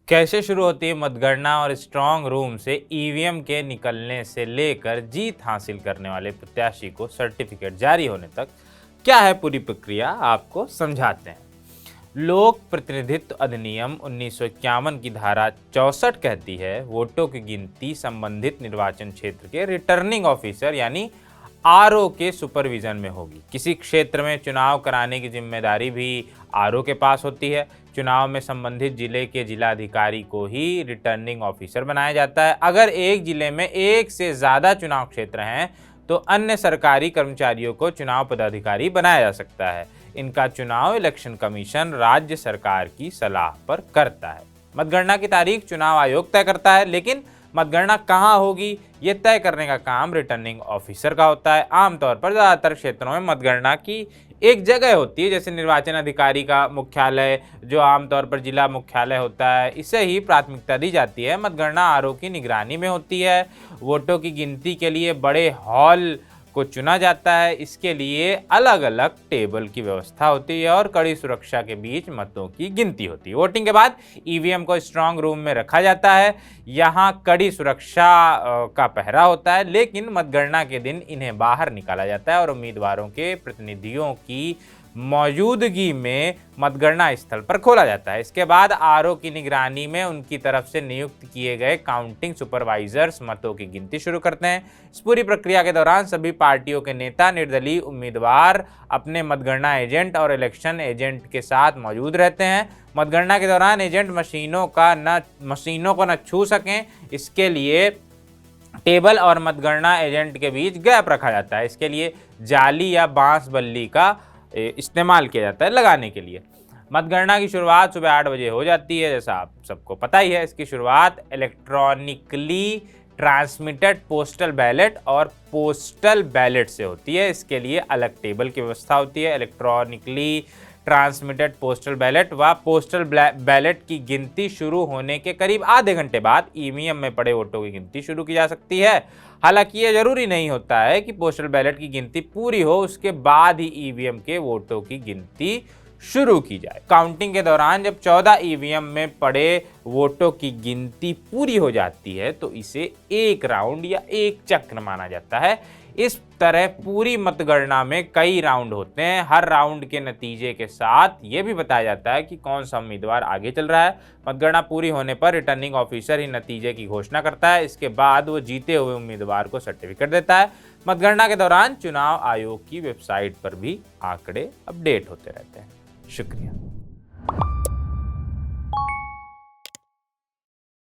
कैसे शुरू होती है मतगणना और स्ट्रांग रूम से ईवीएम के निकलने से लेकर जीत हासिल करने वाले प्रत्याशी को सर्टिफिकेट जारी होने तक क्या है पूरी प्रक्रिया, आपको समझाते हैं। लोक प्रतिनिधित्व अधिनियम 1951 की धारा 64 कहती है वोटों की गिनती संबंधित निर्वाचन क्षेत्र के रिटर्निंग ऑफिसर यानी आरओ के सुपरविजन में होगी। किसी क्षेत्र में चुनाव कराने की जिम्मेदारी भी आरओ के पास होती है। चुनाव में संबंधित जिले के जिलाधिकारी को ही रिटर्निंग ऑफिसर बनाया जाता है। अगर एक जिले में एक से ज़्यादा चुनाव क्षेत्र हैं तो अन्य सरकारी कर्मचारियों को चुनाव पदाधिकारी बनाया जा सकता है। इनका चुनाव इलेक्शन कमीशन राज्य सरकार की सलाह पर करता है। मतगणना की तारीख चुनाव आयोग तय करता है, लेकिन मतगणना कहाँ होगी ये तय करने का काम रिटर्निंग ऑफिसर का होता है। आमतौर पर ज़्यादातर क्षेत्रों में मतगणना की एक जगह होती है, जैसे निर्वाचन अधिकारी का मुख्यालय जो आमतौर पर जिला मुख्यालय होता है, इसे ही प्राथमिकता दी जाती है। मतगणना आरओ की निगरानी में होती है। वोटों की गिनती के लिए बड़े हॉल को चुना जाता है। इसके लिए अलग अलग टेबल की व्यवस्था होती है और कड़ी सुरक्षा के बीच मतों की गिनती होती है। वोटिंग के बाद ईवीएम को स्ट्रांग रूम में रखा जाता है। यहाँ कड़ी सुरक्षा का पहरा होता है, लेकिन मतगणना के दिन इन्हें बाहर निकाला जाता है और उम्मीदवारों के प्रतिनिधियों की मौजूदगी में मतगणना स्थल पर खोला जाता है। इसके बाद आरओ की निगरानी में उनकी तरफ से नियुक्त किए गए काउंटिंग सुपरवाइजर्स मतों की गिनती शुरू करते हैं। इस पूरी प्रक्रिया के दौरान सभी पार्टियों के नेता, निर्दलीय उम्मीदवार अपने मतगणना एजेंट और इलेक्शन एजेंट के साथ मौजूद रहते हैं। मतगणना के दौरान एजेंट मशीनों को न छू सकें, इसके लिए टेबल और मतगणना एजेंट के बीच गैप रखा जाता है। इसके लिए जाली या बांस बल्ली का इस्तेमाल किया जाता है लगाने के लिए। मतगणना की शुरुआत सुबह 8 बजे हो जाती है, जैसा आप सबको पता ही है। इसकी शुरुआत इलेक्ट्रॉनिकली ट्रांसमिटेड पोस्टल बैलेट और पोस्टल बैलेट से होती है। इसके लिए अलग टेबल की व्यवस्था होती है। इलेक्ट्रॉनिकली ट्रांसमिटेड पोस्टल बैलेट व पोस्टल बैलेट की गिनती शुरू होने के करीब आधे घंटे बाद ईवीएम में पड़े वोटों की गिनती शुरू की जा सकती है। हालांकि यह जरूरी नहीं होता है कि पोस्टल बैलेट की गिनती पूरी हो, उसके बाद ही ईवीएम के वोटों की गिनती शुरू की जाए। काउंटिंग के दौरान जब 14 ईवीएम में पड़े वोटों की गिनती पूरी हो जाती है तो इसे एक राउंड या एक चक्र माना जाता है। इस तरह पूरी मतगणना में कई राउंड होते हैं। हर राउंड के नतीजे के साथ ये भी बताया जाता है कि कौन सा उम्मीदवार आगे चल रहा है। मतगणना पूरी होने पर रिटर्निंग ऑफिसर ही नतीजे की घोषणा करता है। इसके बाद वो जीते हुए उम्मीदवार को सर्टिफिकेट देता है। मतगणना के दौरान चुनाव आयोग की वेबसाइट पर भी आंकड़े अपडेट होते रहते हैं। शुक्रिया।